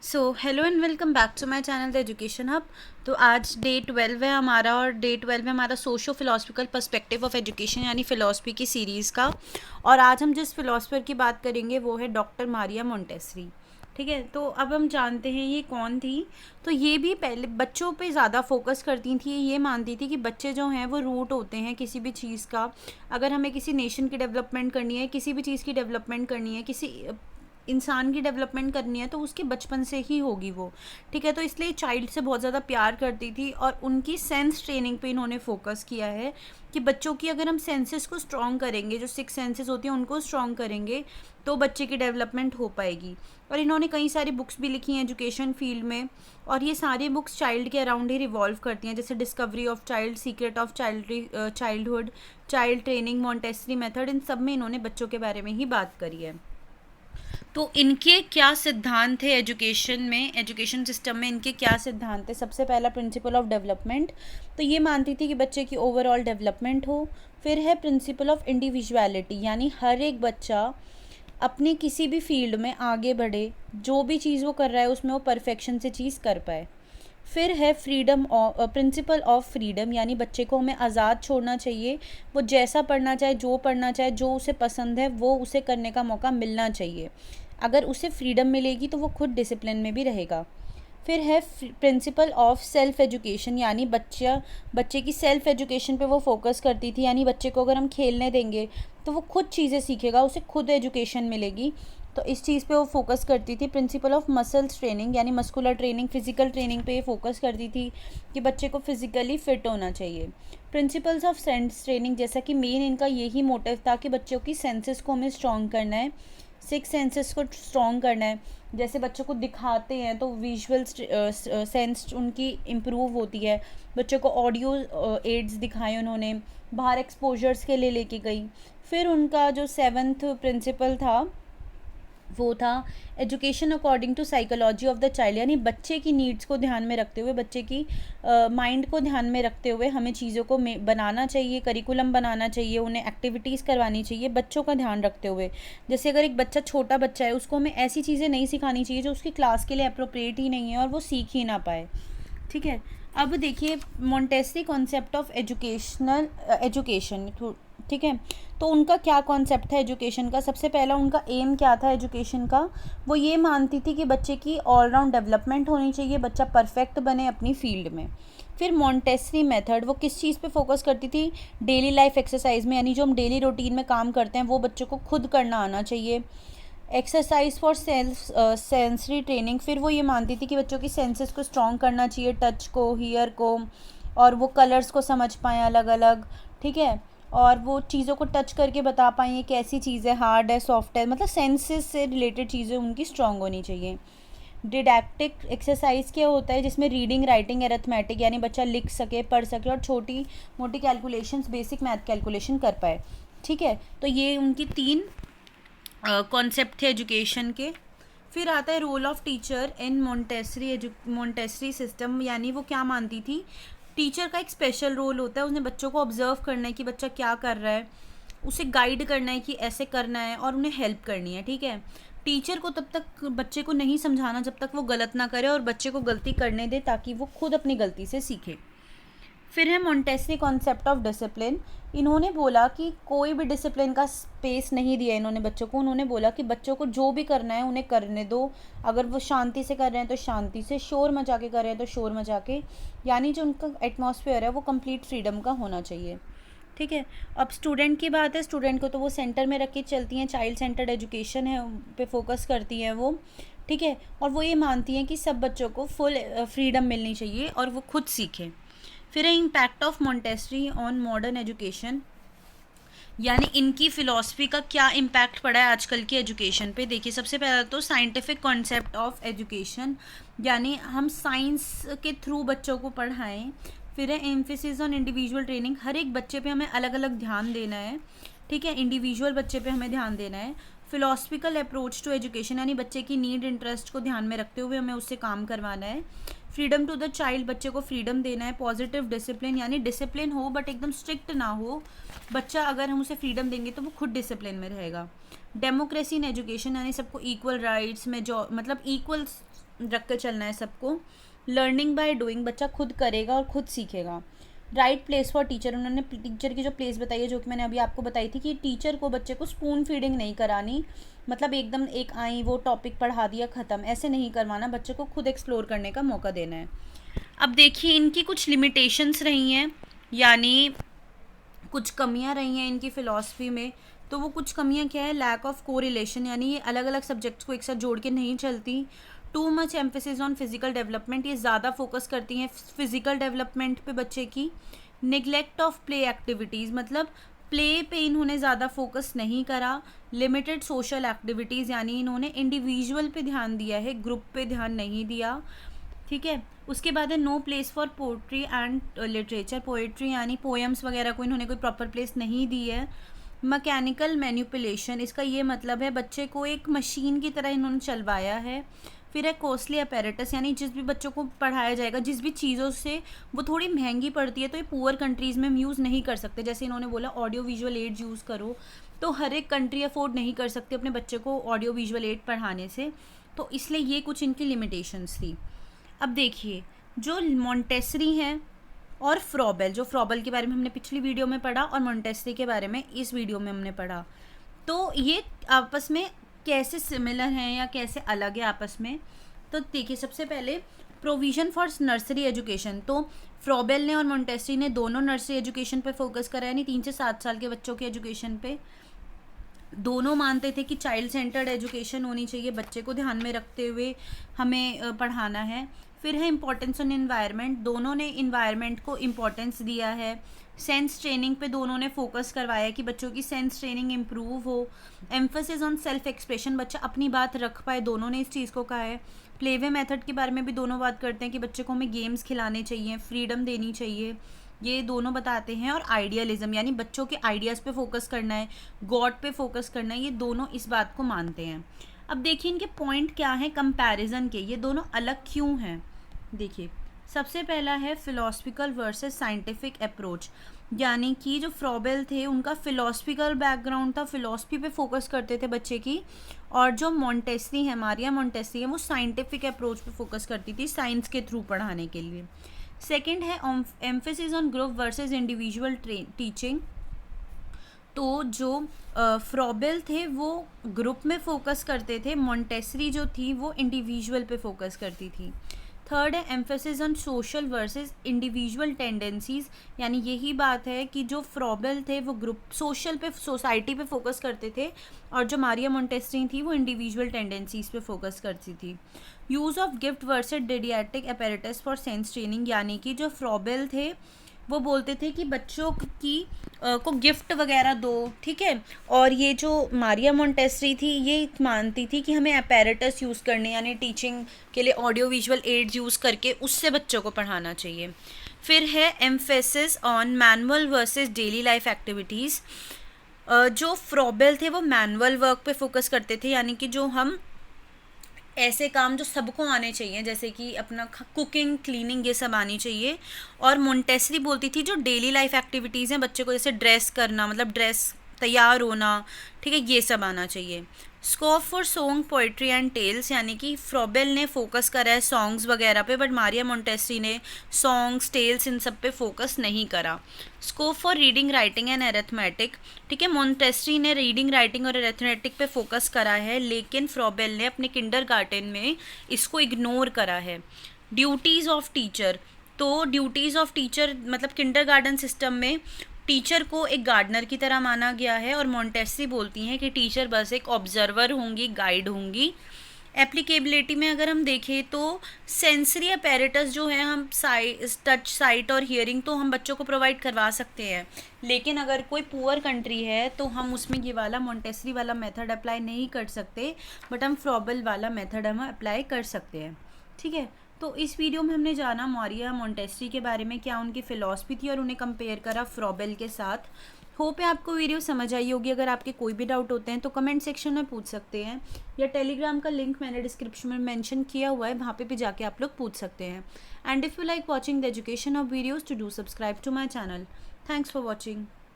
So hello and welcome back to my channel the education hub. तो आज day 12 है हमारा, और डे 12 है हमारा socio philosophical perspective of education यानी फ़िलासफ़ी की सीरीज़ का। और आज हम जिस फ़िलासफ़र की बात करेंगे वो है डॉक्टर मारिया मोंटेसरी। ठीक है, तो अब हम जानते हैं ये कौन थी। तो ये भी पहले बच्चों पे ज़्यादा फोकस करती थी। ये मानती थी कि बच्चे जो हैं वो रूट होते हैं किसी भी चीज़ का। अगर हमें किसी नेशन की डेवलपमेंट करनी है, किसी भी चीज़ की डेवलपमेंट करनी है, किसी इंसान की डेवलपमेंट करनी है, तो उसके बचपन से ही होगी वो। ठीक है, तो इसलिए चाइल्ड से बहुत ज़्यादा प्यार करती थी और उनकी सेंस ट्रेनिंग पे इन्होंने फोकस किया है कि बच्चों की अगर हम सेंसेस को स्ट्रॉन्ग करेंगे, जो 6 सेंसेस होती हैं उनको स्ट्रॉन्ग करेंगे, तो बच्चे की डेवलपमेंट हो पाएगी। और इन्होंने कई सारी बुक्स भी लिखी हैं एजुकेशन फील्ड में, और ये सारी बुक्स चाइल्ड के अराउंड ही रिवॉल्व करती हैं, जैसे discovery of child, secret of childhood, child training, Montessori method, इन सब में इन्होंने बच्चों के बारे में ही बात करी है। तो इनके क्या सिद्धांत थे एजुकेशन में, एजुकेशन सिस्टम में इनके क्या सिद्धांत थे। सबसे पहला प्रिंसिपल ऑफ डेवलपमेंट। तो ये मानती थी कि बच्चे की ओवरऑल डेवलपमेंट हो। फिर है प्रिंसिपल ऑफ इंडिविजुअलिटी, यानी हर एक बच्चा अपनी किसी भी फील्ड में आगे बढ़े, जो भी चीज़ वो कर रहा है उसमें वो परफेक्शन से चीज़ कर पाए। फिर है फ्रीडम, प्रिंसिपल ऑफ फ्रीडम, यानी बच्चे को हमें आज़ाद छोड़ना चाहिए। वो जैसा पढ़ना चाहे, जो पढ़ना चाहे, जो उसे पसंद है वो उसे करने का मौका मिलना चाहिए। अगर उसे फ्रीडम मिलेगी तो वो खुद डिसिप्लिन में भी रहेगा। फिर है प्रिंसिपल ऑफ सेल्फ एजुकेशन, यानी बच्चे की सेल्फ एजुकेशन पे वो फोकस करती थी। यानी बच्चे को अगर हम खेलने देंगे तो वो खुद चीज़ें सीखेगा, उसे खुद एजुकेशन मिलेगी। तो इस चीज़ पे वो फोकस करती थी। प्रिंसिपल ऑफ मसल्स ट्रेनिंग, यानी मस्कुलर ट्रेनिंग, फिजिकल ट्रेनिंग पे फोकस करती थी कि बच्चे को फिजिकली फिट होना चाहिए। प्रिंसिपल्स ऑफ सेंस ट्रेनिंग, जैसा कि मेन इनका यही मोटिव था कि बच्चों की सेंसेस को हमें स्ट्रॉन्ग करना है, 6 सेंसेस को स्ट्रॉन्ग करना है। जैसे बच्चों को दिखाते हैं तो विजुअल सेंस उनकी इम्प्रूव होती है। बच्चों को ऑडियो एड्स दिखाए उन्होंने, बाहर एक्सपोजर्स के लिए लेके गई। फिर उनका जो 7th प्रिंसिपल था वो था education according to psychology of the child, यानी बच्चे की नीड्स को ध्यान में रखते हुए, बच्चे की माइंड को ध्यान में रखते हुए हमें चीज़ों को बनाना चाहिए, करिकुलम बनाना चाहिए, उन्हें एक्टिविटीज़ करवानी चाहिए बच्चों का ध्यान रखते हुए। जैसे अगर एक बच्चा छोटा बच्चा है, उसको हमें ऐसी चीज़ें नहीं सिखानी चाहिए जो उसकी क्लास के लिए अप्रोप्रिएट ही नहीं है और वो सीख ही ना पाए। ठीक है, अब देखिए मोंटेसरी कॉन्सेप्ट ऑफ एजुकेशन। ठीक है, तो उनका क्या कॉन्सेप्ट था एजुकेशन का। सबसे पहला उनका एम क्या था एजुकेशन का। वो ये मानती थी कि बच्चे की ऑलराउंड डेवलपमेंट होनी चाहिए, बच्चा परफेक्ट बने अपनी फील्ड में। फिर मॉन्टेसरी मेथड, वो किस चीज़ पे फोकस करती थी, डेली लाइफ एक्सरसाइज में, यानी जो हम डेली रूटीन में काम करते हैं वो बच्चों को खुद करना आना चाहिए। एक्सरसाइज फॉर सेंसरी ट्रेनिंग, फिर वो ये मानती थी कि बच्चों की सेंसेस को स्ट्रॉन्ग करना चाहिए, टच को, हियर को, और वो कलर्स को समझ पाएँ अलग अलग। ठीक है, और वो चीज़ों को टच करके बता पाएँ ये कैसी चीज़ है, हार्ड है, सॉफ्ट है, मतलब सेंसेस से रिलेटेड चीज़ें उनकी स्ट्रॉन्ग होनी चाहिए। डिडैक्टिक एक्सरसाइज क्या होता है, जिसमें रीडिंग, राइटिंग, अरिथमेटिक, यानी बच्चा लिख सके, पढ़ सके और छोटी मोटी कैलकुलेशंस, बेसिक मैथ कैलकुलेशन कर पाए। ठीक है, तो ये उनकी 3 कॉन्सेप्ट थे एजुकेशन के। फिर आता है role of teacher in Montessori system, यानी वो क्या मानती थी, टीचर का एक स्पेशल रोल होता है, उसने बच्चों को ऑब्जर्व करना है कि बच्चा क्या कर रहा है, उसे गाइड करना है कि ऐसे करना है, और उन्हें हेल्प करनी है। ठीक है, टीचर को तब तक बच्चे को नहीं समझाना जब तक वो गलत ना करे, और बच्चे को गलती करने दे ताकि वो खुद अपनी गलती से सीखे। फिर है मोंटेसरी कॉन्सेप्ट ऑफ डिसिप्लिन। इन्होंने बोला कि कोई भी डिसिप्लिन का स्पेस नहीं दिया इन्होंने बच्चों को। उन्होंने बोला कि बच्चों को जो भी करना है उन्हें करने दो, अगर वो शांति से कर रहे हैं तो शांति से, शोर मचा के कर रहे हैं तो शोर मचा के, यानी जो उनका एटमॉस्फेयर है वो कंप्लीट फ्रीडम का होना चाहिए। ठीक है, अब स्टूडेंट की बात है, स्टूडेंट को तो वो सेंटर में रख के चलती हैं, चाइल्ड सेंटर्ड एजुकेशन है पे फोकस करती हैं वो। ठीक है, और वो ये मानती हैं कि सब बच्चों को फुल फ्रीडम मिलनी चाहिए और वो खुद सीखें। फिर है impact of Montessori on modern education, यानी इनकी फ़िलॉसफी का क्या इम्पैक्ट पड़ा है आजकल की एजुकेशन पे। देखिए, सबसे पहला तो साइंटिफिक कॉन्सेप्ट ऑफ एजुकेशन, यानी हम साइंस के थ्रू बच्चों को पढ़ाएं। फिर है एम्फेसिस ऑन इंडिविजुअल ट्रेनिंग, हर एक बच्चे पे हमें अलग अलग ध्यान देना है। ठीक है, इंडिविजुअल बच्चे पे हमें ध्यान देना है। फिलोसफिकल अप्रोच टू एजुकेशन, यानी बच्चे की नीड, इंटरेस्ट को ध्यान में रखते हुए हमें उससे काम करवाना है। फ्रीडम टू द चाइल्ड, बच्चे को फ्रीडम देना है। पॉजिटिव डिसिप्लिन, यानी डिसिप्लिन हो बट एकदम स्ट्रिक्ट ना हो, बच्चा अगर हम उसे फ्रीडम देंगे तो वो खुद डिसिप्लिन में रहेगा। डेमोक्रेसी इन एजुकेशन यानी सबको इक्वल राइट्स में जो मतलब इक्वल रख कर चलना है सबको। लर्निंग बाय डूइंग, बच्चा खुद करेगा और खुद सीखेगा। राइट प्लेस फॉर टीचर, उन्होंने टीचर की जो प्लेस बताई है जो कि मैंने अभी आपको बताई थी कि टीचर को बच्चे को स्पून फीडिंग नहीं करानी, मतलब एकदम एक आई वो टॉपिक पढ़ा दिया ख़त्म, ऐसे नहीं करवाना, बच्चे को खुद एक्सप्लोर करने का मौका देना है। अब देखिए इनकी कुछ लिमिटेशंस रही हैं, यानी कुछ कमियां रही हैं इनकी फ़िलॉसफी में। तो वो कुछ कमियां क्या है, लैक ऑफ कोरिलेशन, यानी ये अलग अलग सब्जेक्ट्स को एक साथ जोड़ के नहीं चलती। Too much emphasis on physical development, ये ज़्यादा फोकस करती हैं फिजिकल डेवलपमेंट पे बच्चे की। निगलेक्ट ऑफ प्ले एक्टिविटीज़, मतलब प्ले पे इन्होंने ज़्यादा फोकस नहीं करा। लिमिटेड सोशल एक्टिविटीज़, यानी इन्होंने इंडिविजुअल पे ध्यान दिया है, ग्रुप पे ध्यान नहीं दिया। ठीक है, उसके बाद है no place for poetry and literature, poetry यानी पोएम्स वगैरह को इन्होंने कोई प्रॉपर प्लेस नहीं दी है। मैकेनिकल मैनिपुलेशन, इसका ये मतलब है बच्चे को एक मशीन की तरह इन्होंने चलवाया है। फिर है कॉस्टली अपैरेटस, यानी जिस भी बच्चों को पढ़ाया जाएगा जिस भी चीज़ों से वो थोड़ी महंगी पड़ती है तो ये पुअर कंट्रीज़ में हम यूज़ नहीं कर सकते। जैसे इन्होंने बोला ऑडियो विजुअल एड्स यूज़ करो, तो हर एक कंट्री अफोर्ड नहीं कर सकती अपने बच्चे को ऑडियो विजुअल एड पढ़ाने से, तो इसलिए ये कुछ इनकी लिमिटेशंस थी। अब देखिए जो मॉन्टेसरी हैं और फ्रॉबेल, जो फ्रॉबेल के बारे में हमने पिछली वीडियो में पढ़ा और मॉन्टेसरी के बारे में इस वीडियो में हमने पढ़ा, तो ये आपस में कैसे सिमिलर हैं या कैसे अलग है आपस में। तो देखिए सबसे पहले प्रोविज़न फॉर नर्सरी एजुकेशन, तो फ्रॉबेल ने और मॉन्टेसरी ने दोनों नर्सरी एजुकेशन पे फोकस करा, यानी 3 से 7 साल के बच्चों के एजुकेशन पे। दोनों मानते थे कि चाइल्ड सेंटर्ड एजुकेशन होनी चाहिए, बच्चे को ध्यान में रखते हुए हमें पढ़ाना है। फिर है इम्पोर्टेंस ऑन इन्वायरमेंट, दोनों ने इन्वायरमेंट को इम्पोर्टेंस दिया है। सेंस ट्रेनिंग पे दोनों ने फोकस करवाया कि बच्चों की सेंस ट्रेनिंग इम्प्रूव हो। एम्फेसिस ऑन सेल्फ एक्सप्रेशन, बच्चा अपनी बात रख पाए, दोनों ने इस चीज़ को कहा है। प्लेवे मेथड के बारे में भी दोनों बात करते हैं कि बच्चे को हमें गेम्स खिलाने चाहिए, फ्रीडम देनी चाहिए, ये दोनों बताते हैं। और आइडियलिज्म, यानी बच्चों के आइडियाज़ पे फोकस करना है, गॉड पे फोकस करना है, ये दोनों इस बात को मानते हैं। अब देखिए इनके पॉइंट क्या हैं कंपैरिजन के, ये दोनों अलग क्यों हैं। देखिए सबसे पहला है फिलोसफिकल वर्सेस साइंटिफिक अप्रोच, यानी कि जो फ्रॉबेल थे उनका फिलोसफिकल बैकग्राउंड था, फिलोसफी पे फोकस करते थे बच्चे की, और जो मॉन्टेसरी है, मारिया मॉन्टेसरी है, वो साइंटिफिक अप्रोच पे फोकस करती थी साइंस के थ्रू पढ़ाने के लिए। सेकंड है emphasis on group versus individual teaching, तो जो फ्रॉबेल थे वो ग्रुप में फोकस करते थे, मॉन्टेसरी जो थी वो इंडिविजुअल पे फोकस करती थी। थर्ड है emphasis on social versus individual tendencies, यानी यही बात है कि जो फ्रॉबेल थे वो ग्रुप सोशल पे सोसाइटी पे फोकस करते थे, और जो मारिया मॉन्टेसरी थी वो इंडिविजुअल टेंडेंसीज पे फोकस करती थी। Use of gift versus didactic apparatus for sense training, यानी कि जो फ्रॉबेल थे वो बोलते थे कि बच्चों की को गिफ्ट वगैरह दो, ठीक है, और ये जो मारिया मॉन्टेसरी थी ये मानती थी कि हमें अपैरेटस यूज़ करने, यानी टीचिंग के लिए ऑडियो विजुअल एड्स यूज़ करके उससे बच्चों को पढ़ाना चाहिए। फिर है emphasis on manual versus daily life activities, जो फ्रॉबेल थे वो मैनुअल वर्क पे फोकस करते थे, यानी कि जो हम ऐसे काम जो सबको आने चाहिए, जैसे कि अपना कुकिंग, क्लीनिंग, ये सब आनी चाहिए। और मॉन्टेसरी बोलती थी जो डेली लाइफ एक्टिविटीज़ हैं बच्चे को, जैसे ड्रेस करना, मतलब ड्रेस तैयार होना, ठीक है, ये सब आना चाहिए। Scope for song, poetry and tales, यानी कि फ्रॉबेल ने फोकस करा है सॉन्ग्स वगैरह पे, बट मारिया मॉन्टेसरी ने सॉन्ग्स, टेल्स, इन सब पे फोकस नहीं करा। Scope for reading, writing and arithmetic, ठीक है, मॉन्टेसरी ने रीडिंग, राइटिंग और अरिथमेटिक पे फोकस करा है, लेकिन फ्रॉबेल ने अपने किंडरगार्टन में इसको इग्नोर करा है। ड्यूटीज़ ऑफ टीचर, तो ड्यूटीज़ ऑफ टीचर मतलब किंडरगार्टन सिस्टम में टीचर को एक गार्डनर की तरह माना गया है, और मॉन्टेसरी बोलती हैं कि टीचर बस एक ऑब्जर्वर होंगी, गाइड होंगी। एप्लीकेबिलिटी में अगर हम देखें तो सेंसरी अपैरेटस जो है, हम टच, साइट और हियरिंग तो हम बच्चों को प्रोवाइड करवा सकते हैं, लेकिन अगर कोई पुअर कंट्री है तो हम उसमें ये वाला मॉन्टेसरी वाला मेथड अप्लाई नहीं कर सकते, बट हम फ्रॉबेल वाला मेथड हम अप्लाई कर सकते हैं। ठीक है, तो इस वीडियो में हमने जाना मारिया मॉन्टेसरी के बारे में, क्या उनकी फ़िलॉसफी थी, और उन्हें कंपेयर करा फ्रॉबेल के साथ। होप है आपको वीडियो समझ आई होगी। अगर आपके कोई भी डाउट होते हैं तो कमेंट सेक्शन में पूछ सकते हैं, या टेलीग्राम का लिंक मैंने डिस्क्रिप्शन में मेंशन किया हुआ है, वहाँ पे भी जाके आप लोग पूछ सकते हैं। And if you like watching the education of videos, to do subscribe to my channel. Thanks for watching.